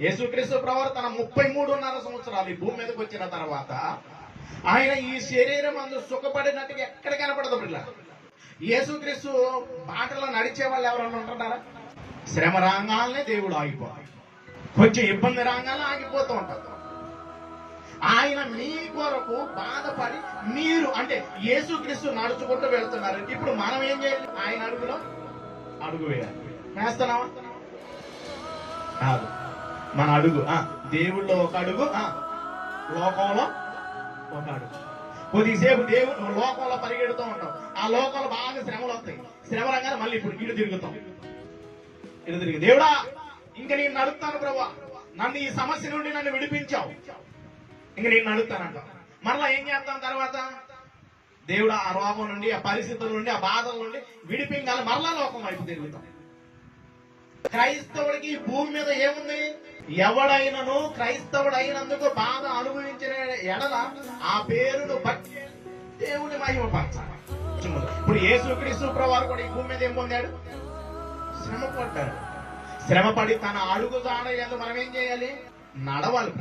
యేసుక్రీస్తు ప్రభువారు తన 33.5 సంవత్సరాలు ఈ భూమి మీదకి వచ్చిన తర్వాత ఆయన ఈ శరీరం అందు సుఖపడినట్టుగా ఎక్కడ కనపడదు పిల్ల. యేసుక్రీస్తు బాటలో నడిచే వాళ్ళు ఎవరన్నా ఉంటున్నారా? శ్రమ రాగాలనే దేవుడు ఆగిపోతాడు, కొంచెం ఇబ్బంది రాగానే ఆగిపోతూ ఉంటారు. ఆయన మీ కొరకు బాధపడి మీరు అంటే యేసుక్రీస్తు నడుచుకుంటూ వెళ్తున్నారు. ఇప్పుడు మనం ఏం చేయాలి? ఆయన అడుగులో అడుగు వేయాలి. వేస్తున్నావా? కాదు, మన అడుగు దేవుళ్ళో ఒక అడుగు, లోకంలో ఒక అడుగు. కొద్దిసేపు దేవుడు లోకంలో పరిగెడుతూ ఉంటాం, ఆ లోకంలో బాగా శ్రమలు వస్తాయి. శ్రమ రంగానే మళ్ళీ ఇప్పుడు ఇటు తిరుగుతాం. దేవుడా ఇంక నేను నడుస్తాను ప్రభా, నన్ను ఈ సమస్య నుండి నన్ను విడిపించావు, ఇంక నేను నడుస్తానంట. మరలా ఏం చేస్తాం తర్వాత? దేవుడు ఆ రోగం నుండి, ఆ పరిస్థితుల నుండి, ఆ బాధల నుండి విడిపించాలి. మరలా లోకం వైపు తిరుగుతాం. క్రైస్తవుడికి ఈ భూమి మీద ఏముంది? ఎవడైనను క్రైస్తవుడు అయినందుకు బాధ అనుభవించిన ఎడల ఆ పేరును బట్టి దేవుని మహిమపరచాలి. ఇప్పుడు యేసుక్రీస్తు ప్రభువారు కూడా ఈ భూమి మీద ఏం పొందాడు? శ్రమ పడ్డాడు. శ్రమ పడి తన అడుగు జాడ మనం ఏం చేయాలి? నడవాలి.